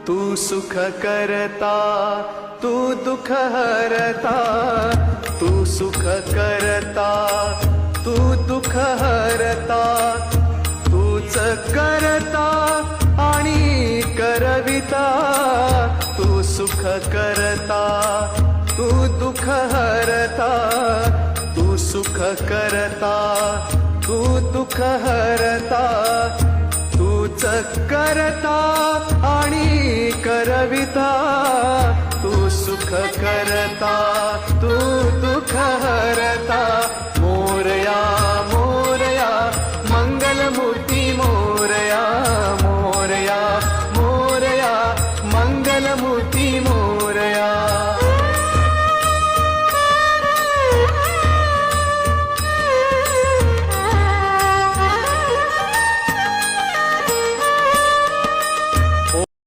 तू सुख करता तू दुख हरता, तू सुख करता तू दुख हरता, तूच करता आणि करविता, तू सुख करता तू दुख हरता, तू सुख करता तू दुख हरता, तूच करता आणि करविता, तू सुख करता